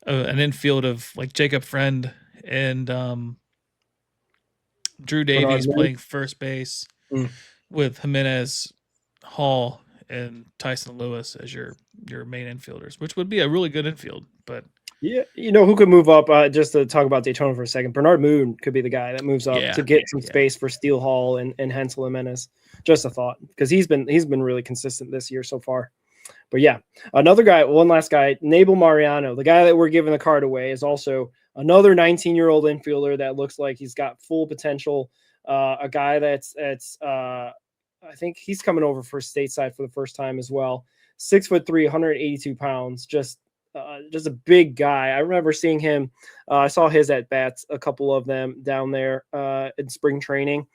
an infield of like Jacob Friend and Drew Davies playing first base with Jimenez, Hall, and Tyson Lewis as your main infielders, which would be a really good infield. But yeah, who could move up? Just to talk about Daytona for a second, Bernard Moon could be the guy that moves up to get some space for Steele Hall and Hansel Jimenez. Just a thought, because he's been really consistent this year so far. But yeah, another guy, one last guy, Naibel Mariano, the guy that we're giving the card away, is also another 19-year-old infielder that looks like he's got full potential. A guy that's I think he's coming over for stateside for the first time as well. 6'3", 182 pounds, just a big guy. I remember seeing him. I saw his at bats, a couple of them down there in spring training.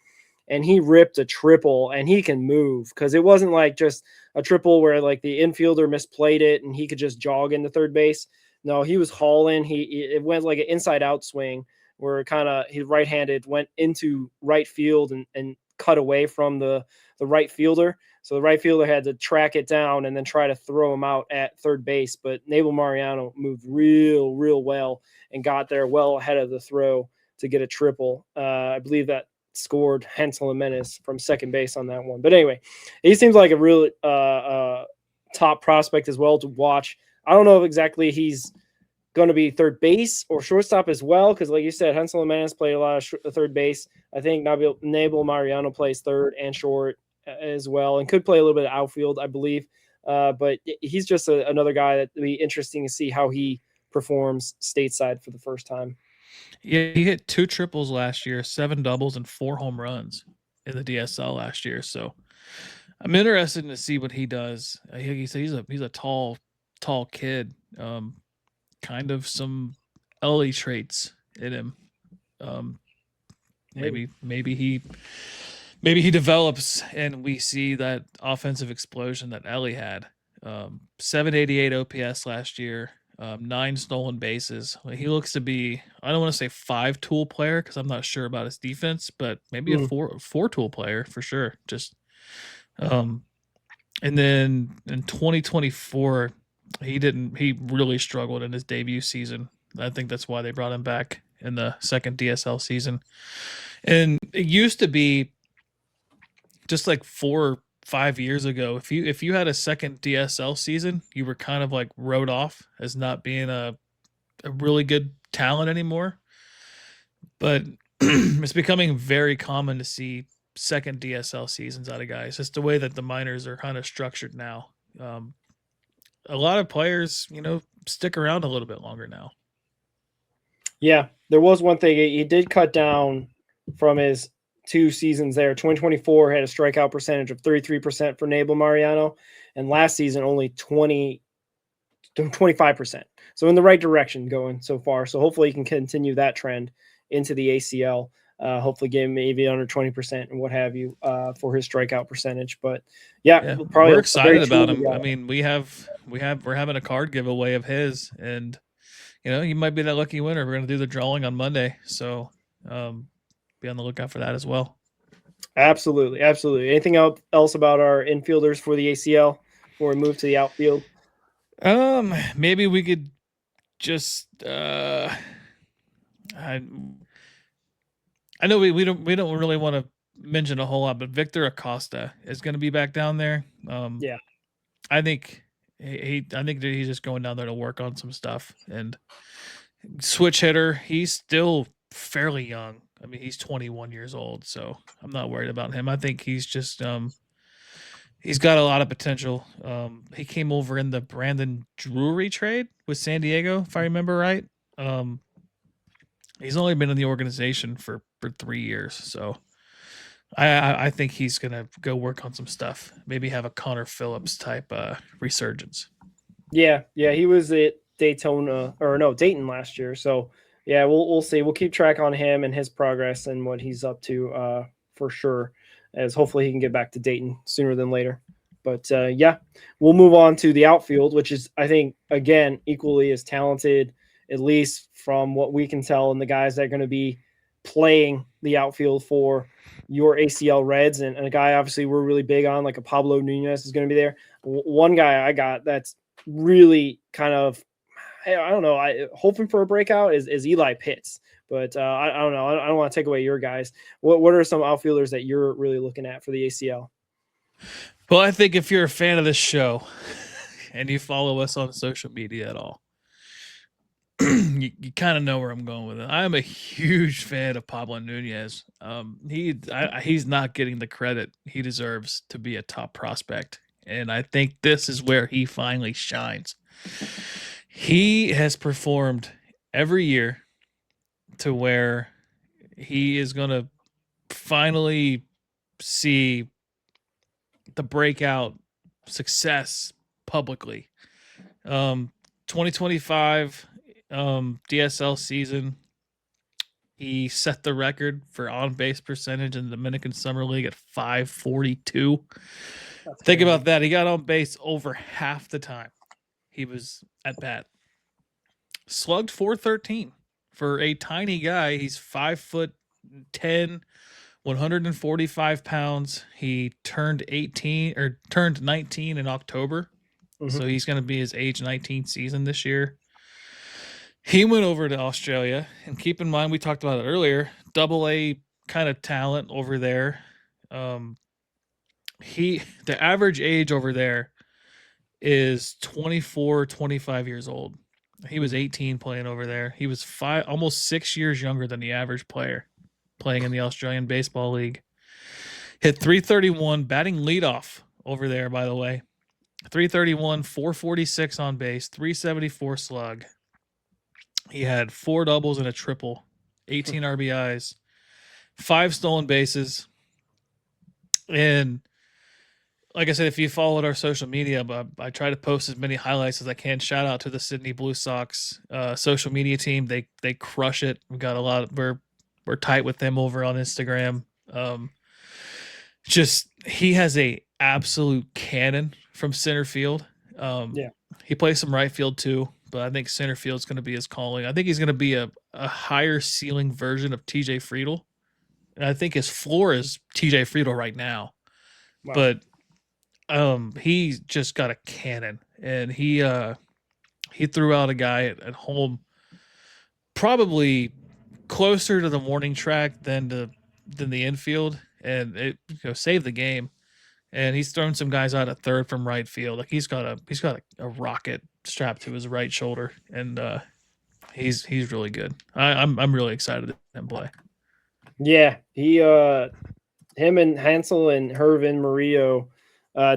And he ripped a triple, and he can move, because it wasn't like just a triple where like the infielder misplayed it and he could just jog into third base. No, he was hauling. It went like an inside out swing where he right-handed went into right field and cut away from the right fielder. So the right fielder had to track it down and then try to throw him out at third base. But Naibel Mariano moved real well and got there well ahead of the throw to get a triple. I believe that scored Hansel Jimenez from second base on that one. But anyway, he seems like a real top prospect as well to watch. I don't know if exactly he's going to be third base or shortstop as well, because like you said, Hansel Jimenez played a lot of third base. I think Naibel Mariano plays third and short as well, and could play a little bit of outfield, I believe. But he's just another guy that would be interesting to see how he performs stateside for the first time. Yeah, he hit 2 triples last year, 7 doubles, and 4 home runs in the DSL last year. So I'm interested to see what he does. He's a tall kid, kind of some Ellie traits in him. Maybe he develops, and we see that offensive explosion that Ellie had. 788 OPS last year. 9 stolen bases. He looks to be, I don't want to say 5-tool player because I'm not sure about his defense, but maybe a 4-tool player for sure. Just, and then in 2024, he really struggled in his debut season. I think that's why they brought him back in the second DSL season. And it used to be just like 4 or 5 years ago, if you had a second DSL season, you were kind of like wrote off as not being a really good talent anymore. But it's becoming very common to see second DSL seasons out of guys. It's the way that the minors are kind of structured now. A lot of players, stick around a little bit longer now. Yeah, there was one thing. He did cut down from his 2 seasons there. 2024 had a strikeout percentage of 33% for Naibel Mariano, and last season only 25%. So in the right direction going so far. So hopefully he can continue that trend into the ACL. Hopefully get maybe under 20% and what have you for his strikeout percentage. But yeah. We're excited about him. I mean, we're having a card giveaway of his, and he might be that lucky winner. We're going to do the drawing on Monday. So, be on the lookout for that as well. Absolutely. Anything else about our infielders for the ACL before we move to the outfield? Maybe we could just I know we don't really want to mention a whole lot, but Victor Acosta is going to be back down there. Yeah, I think that he's just going down there to work on some stuff and switch hitter. He's still fairly young. I mean, he's 21 years old, so I'm not worried about him. I think he's just he's got a lot of potential. He came over in the Brandon Drury trade with San Diego, if I remember right. He's only been in the organization for 3 years, so I think he's gonna go work on some stuff. Maybe have a Connor Phillips type resurgence. Yeah, he was at Dayton last year. So yeah, we'll see. We'll keep track on him and his progress and what he's up to for sure. As hopefully he can get back to Dayton sooner than later. But yeah, we'll move on to the outfield, which is, I think, again, equally as talented, at least from what we can tell, and the guys that are going to be playing the outfield for your ACL Reds. And a guy, obviously, we're really big on, like a Pablo Nunez is going to be there. One guy I got that's really kind of, I don't know, hoping for a breakout is Eli Pitts. But I don't know. I don't want to take away your guys. What are some outfielders that you're really looking at for the ACL? Well, I think if you're a fan of this show and you follow us on social media at all, you kind of know where I'm going with it. I'm a huge fan of Pablo Nunez. He's not getting the credit he deserves to be a top prospect. And I think this is where he finally shines. He has performed every year to where he is going to finally see the breakout success publicly. 2025 DSL season, he set the record for on-base percentage in the Dominican Summer League at .542. Think about that. He got on base over half the time he was at bat. Slugged .413 for a tiny guy. He's 5'10", 145 pounds. He turned 19 in October. Mm-hmm. So he's going to be his age 19 season this year. He went over to Australia, and keep in mind, we talked about it earlier, AA kind of talent over there. The average age over there is 24, 25 years old. He was 18 playing over there. He was almost 6 years younger than the average player playing in the Australian Baseball League. Hit .331, batting leadoff over there, by the way. .331, .446 on base, .374 slug. He had 4 doubles and a triple, 18 RBIs, 5 stolen bases. And like I said, if you followed our social media, I try to post as many highlights as I can. Shout out to the Sydney Blue Sox social media team. They crush it. We got a lot of, we're tight with them over on Instagram. He has a absolute cannon from center field. He plays some right field too, but I think center field is going to be his calling. I think he's going to be a higher ceiling version of TJ Friedl. And I think his floor is TJ Friedl right now. Wow. But he just got a cannon, and he threw out a guy at home probably closer to the warning track than the infield, and it saved the game. And he's thrown some guys out at third from right field. Like he's got a rocket strapped to his right shoulder, and he's really good. I'm really excited to see him play. Yeah, him and Hansel and Jirvin Morillo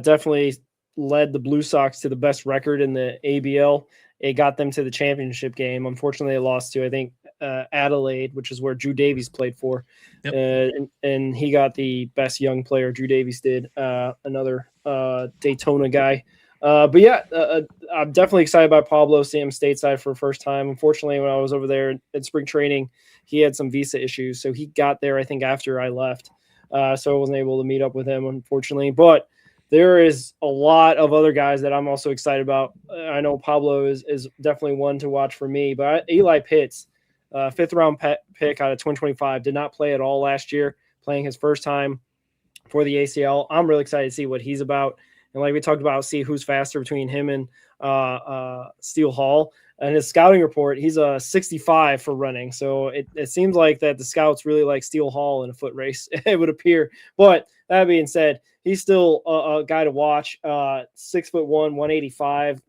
definitely led the Blue Sox to the best record in the ABL. It got them to the championship game. Unfortunately, they lost to, I think, Adelaide, which is where Drew Davies played for. Yep. And he got the best young player, Drew Davies did, another Daytona guy. But yeah, I'm definitely excited about Pablo, seeing him stateside for the first time. Unfortunately, when I was over there at spring training, he had some visa issues. So he got there, I think, after I left. So I wasn't able to meet up with him, unfortunately. But there is a lot of other guys that I'm also excited about. I know Pablo is definitely one to watch for me. But Eli Pitts, 5th-round pick out of 2025, did not play at all last year, playing his first time for the ACL. I'm really excited to see what he's about. And like we talked about, see who's faster between him and Steele Hall. And his scouting report, he's a 65 for running. So it seems like that the scouts really like Steele Hall in a foot race, it would appear. But that being said, he's still a guy to watch. 6'1", 185,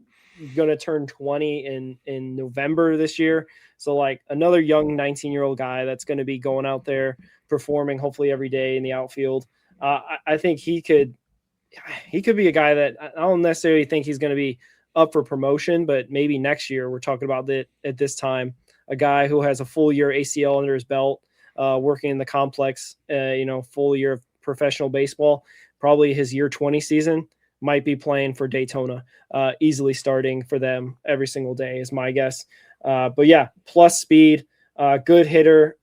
going to turn 20 in November this year. So like another young 19-year-old guy that's going to be going out there performing hopefully every day in the outfield. I think he could be a guy that I don't necessarily think he's going to be up for promotion, but maybe next year we're talking about that at this time, a guy who has a full year ACL under his belt, working in the complex, full year of professional baseball, probably his year 20 season, might be playing for Daytona, easily starting for them every single day is my guess. But yeah, plus speed, good hitter,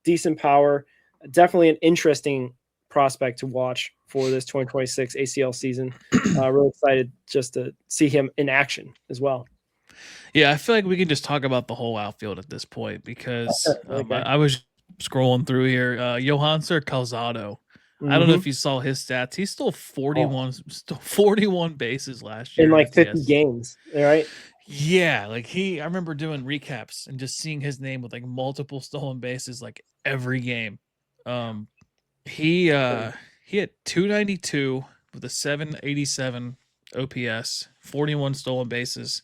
decent power, definitely an interesting prospect to watch for this 2026 ACL season. Really excited just to see him in action as well. Yeah, I feel like we can just talk about the whole outfield at this point because I was scrolling through here. Johanser Calzado. I don't know if you saw his stats. He stole 41 bases last year in like 50 games, right? Yeah, like I remember doing recaps and just seeing his name with like multiple stolen bases like every game. He had 292 with a 787 OPS, 41 stolen bases.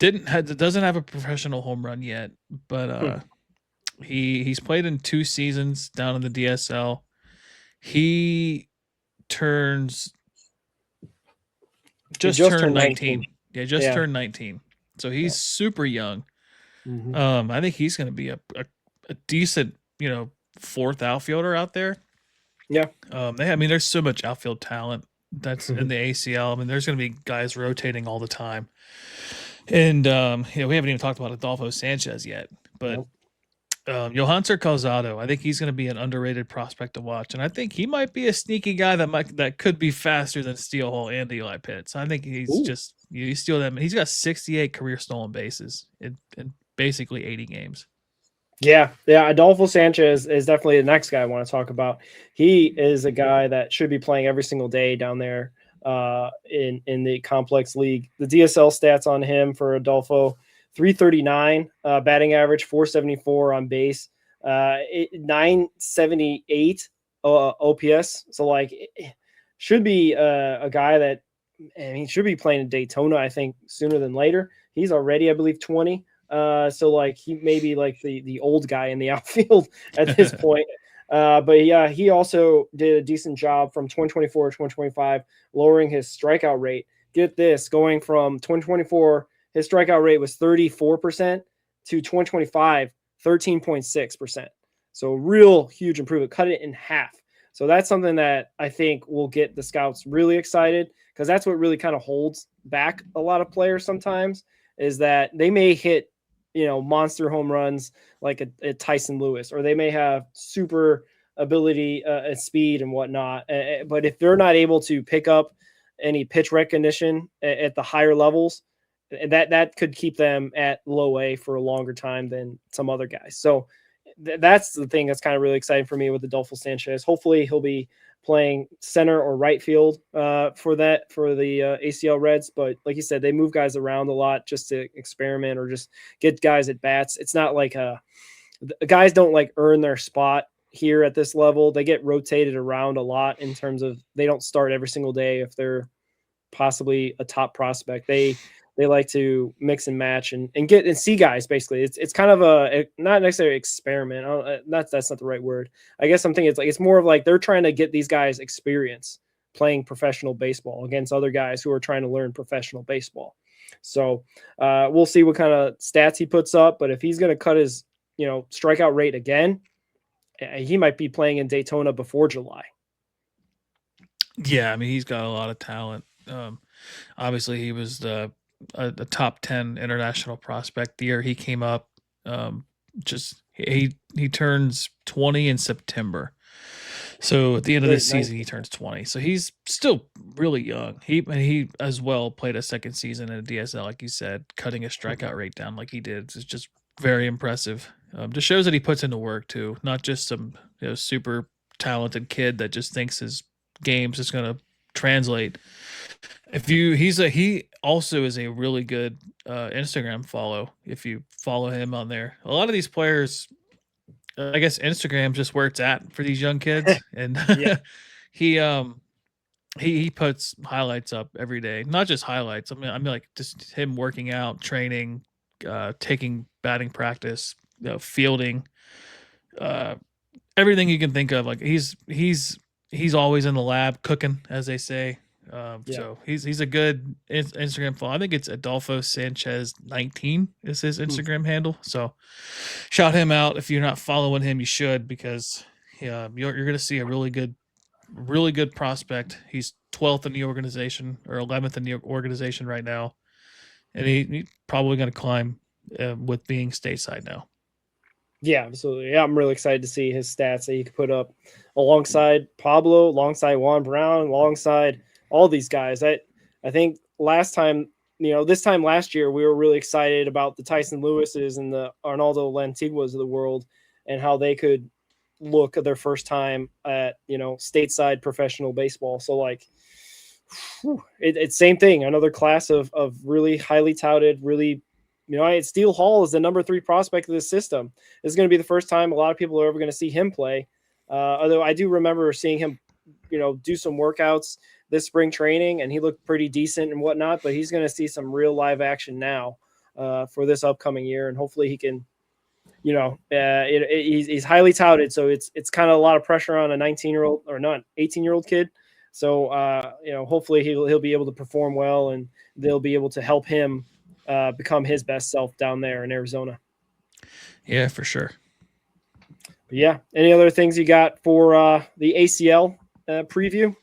Doesn't have a professional home run yet, but he's played in 2 seasons down in the DSL. He turned 19. Yeah, turned 19. So he's super young. I think he's going to be a decent, fourth outfielder out there. Yeah. There's so much outfield talent that's in the ACL. I mean, there's going to be guys rotating all the time. And, we haven't even talked about Adolfo Sanchez yet, but Johanser Calzado, I think he's going to be an underrated prospect to watch. And I think he might be a sneaky guy that could be faster than Steele Hall and Eli Pitts. I think he's you steal them. He's got 68 career stolen bases in basically 80 games. Yeah. Adolfo Sanchez is definitely the next guy I want to talk about. He is a guy that should be playing every single day down there in the complex league. The DSL stats on him for Adolfo: 339 batting average, 474 on base, 978 OPS. So like, should be a guy that, and he should be playing in Daytona, I think, sooner than later. He's already, I believe, 20. So like he may be like the old guy in the outfield at this point. But yeah, he also did a decent job from 2024 to 2025, lowering his strikeout rate. Get this, going from 2024, his strikeout rate was 34% to 2025, 13.6%. So real huge improvement, cut it in half. So that's something that I think will get the scouts really excited, because that's what really kind of holds back a lot of players sometimes, is that they may hit, monster home runs like a Tyson Lewis, or they may have super ability at speed and whatnot. But if they're not able to pick up any pitch recognition at the higher levels, that could keep them at low A for a longer time than some other guys. So that's the thing that's kind of really exciting for me with Adolfo Sanchez. Hopefully he'll be playing center or right field for the ACL Reds. But like you said, they move guys around a lot just to experiment or just get guys at bats. It's not like guys don't like earn their spot here at this level. They get rotated around a lot in terms of they don't start every single day if they're possibly a top prospect. They like to mix and match and get and see guys. Basically, it's kind of a not necessarily experiment. That's not the right word. I guess I'm thinking it's more of like they're trying to get these guys experience playing professional baseball against other guys who are trying to learn professional baseball. So we'll see what kind of stats he puts up. But if he's going to cut his strikeout rate again, he might be playing in Daytona before July. Yeah, I mean, he's got a lot of talent. Obviously, he was a top 10 international prospect the year he came up. He turns 20 in September. So at the end of this season, he turns 20. So he's still really young. He as well played a second season in a DSL, like you said, cutting his strikeout rate down like he did. It's just very impressive. Just shows that he puts into work too, not just some super talented kid that just thinks his game's just going to translate. He also is a really good Instagram follow. If you follow him on there, a lot of these players, I guess Instagram's just where it's at for these young kids. And he he puts highlights up every day, not just highlights. I mean like just him working out, training, taking batting practice, fielding, everything you can think of. Like he's always in the lab cooking, as they say. So he's a good Instagram follow. I think it's Adolfo Sanchez 19 is his Instagram handle. So shout him out. If you're not following him, you should, because you're going to see a really good prospect. He's 12th in the organization, or 11th in the organization right now, and he's probably going to climb with being stateside now. Yeah, absolutely. Yeah, I'm really excited to see his stats that he could put up alongside Pablo, alongside Juan Brown, alongside all these guys. I think this time last year, we were really excited about the Tyson Lewises and the Arnaldo Lantiguas of the world, and how they could look at their first time at, stateside professional baseball. So like, it's same thing. Another class of really highly touted, really, Steele Hall is the number 3 prospect of this system. This is going to be the first time a lot of people are ever going to see him play. Although I do remember seeing him, do some workouts this spring training, and he looked pretty decent and whatnot, but he's going to see some real live action now for this upcoming year. And hopefully he can, he's highly touted. So it's kind of a lot of pressure on a 19-year-old or not 18-year-old kid. So, hopefully he'll be able to perform well, and they'll be able to help him become his best self down there in Arizona. Yeah, for sure. But yeah. Any other things you got for the ACL preview?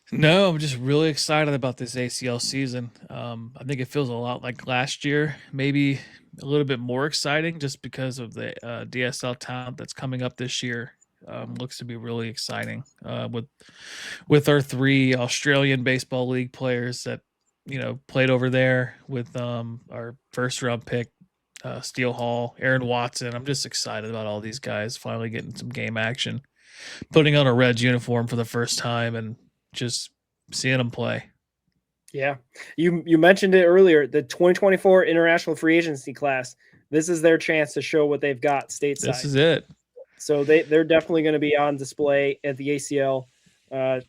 No, I'm just really excited about this ACL season. I think it feels a lot like last year, maybe a little bit more exciting, just because of the DSL talent that's coming up this year. Looks to be really exciting with our 3 Australian Baseball League players that played over there, with our first round pick Steele Hall, Aaron Watson. I'm just excited about all these guys finally getting some game action, putting on a Reds uniform for the first time, and just seeing them play. Yeah. You mentioned it earlier, the 2024 international free agency class. This is their chance to show what they've got stateside. This is it. So they're definitely going to be on display at the ACL,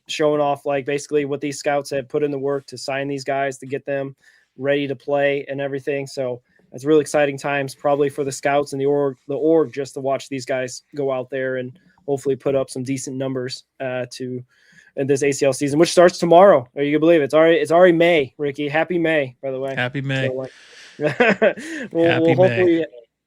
showing off like basically what these scouts have put in the work to sign these guys, to get them ready to play and everything. So it's really exciting times, probably for the scouts and the org just to watch these guys go out there and hopefully put up some decent numbers in this ACL season, which starts tomorrow. Or you can believe it's already May, Ricky. Happy May, by the way. Happy May. So,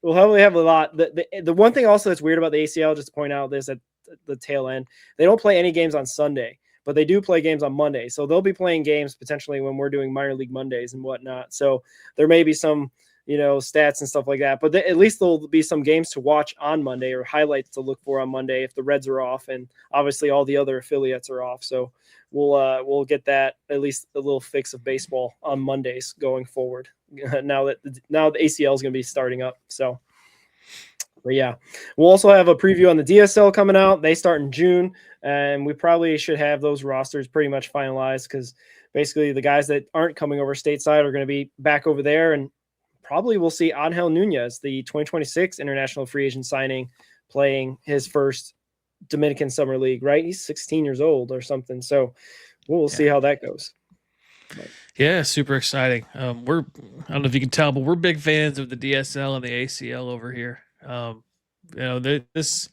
we'll hopefully have a lot. The one thing also that's weird about the ACL, just to point out this at the tail end, they don't play any games on Sunday, but they do play games on Monday. So they'll be playing games potentially when we're doing minor league Mondays and whatnot. So there may be some, stats and stuff like that, but at least there'll be some games to watch on Monday, or highlights to look for on Monday if the Reds are off, and obviously all the other affiliates are off. So we'll get that, at least a little fix of baseball on Mondays going forward. now the ACL is going to be starting up. So, but yeah, we'll also have a preview on the DSL coming out. They start in June, and we probably should have those rosters pretty much finalized, because basically the guys that aren't coming over stateside are going to be back over there, and probably we'll see Angel Nunez, the 2026 international free agent signing, playing his first Dominican Summer League, right? He's 16 years old or something. So we'll see how that goes. Yeah, super exciting. I don't know if you can tell, but we're big fans of the DSL and the ACL over here. This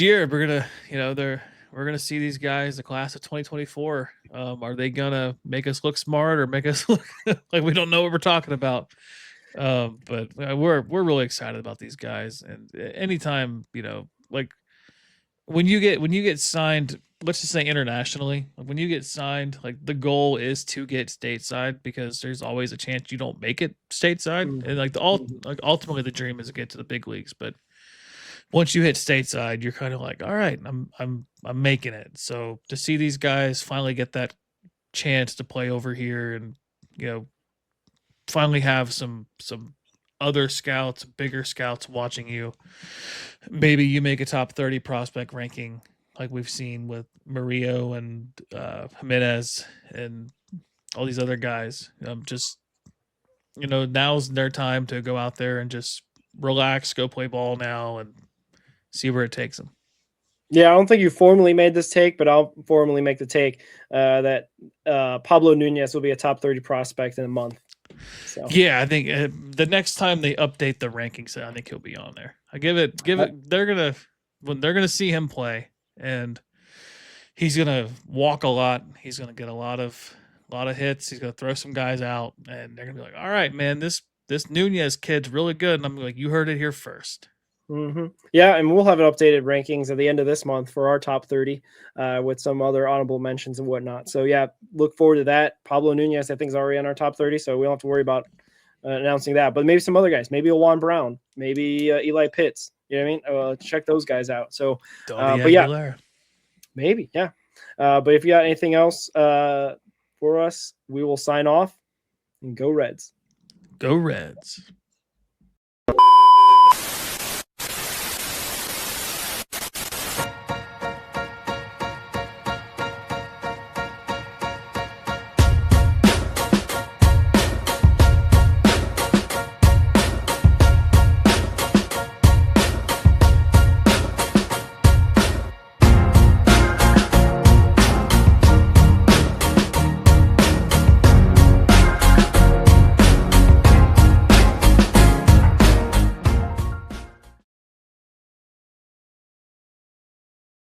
year we're gonna see these guys, the class of 2024. Are they gonna make us look smart, or make us look like we don't know what we're talking about? But we're really excited about these guys. And anytime, like when you get signed, let's just say internationally, when you get signed, like the goal is to get stateside, because there's always a chance you don't make it stateside. And like ultimately the dream is to get to the big leagues, but once you hit stateside, you're kind of like, all right, I'm making it. So to see these guys finally get that chance to play over here, and finally have some other scouts, bigger scouts watching you. Maybe you make a top 30 prospect ranking, like we've seen with Murillo and Jimenez and all these other guys. Now's their time to go out there and just relax, go play ball now, and see where it takes them. Yeah, I don't think you formally made this take, but I'll formally make the take that Pablo Nunez will be a top 30 prospect in a month. So Yeah, I think the next time they update the rankings, I think he'll be on there. I give it. They're gonna see him play, and he's gonna walk a lot. He's gonna get a lot of hits. He's gonna throw some guys out, and they're gonna be like, "All right, man, this Nunez kid's really good." And I'm like, "You heard it here first." Yeah, and we'll have an updated rankings at the end of this month for our top 30 with some other honorable mentions and whatnot. So yeah, look forward to that. Pablo Nunez, I think, is already on our top 30, so we don't have to worry about announcing that. But maybe some other guys, maybe a Juan Brown, maybe Eli Pitts. You know what I mean? Check those guys out. So, but yeah, maybe, yeah. But if you got anything else for us, we will sign off and go Reds. Go Reds.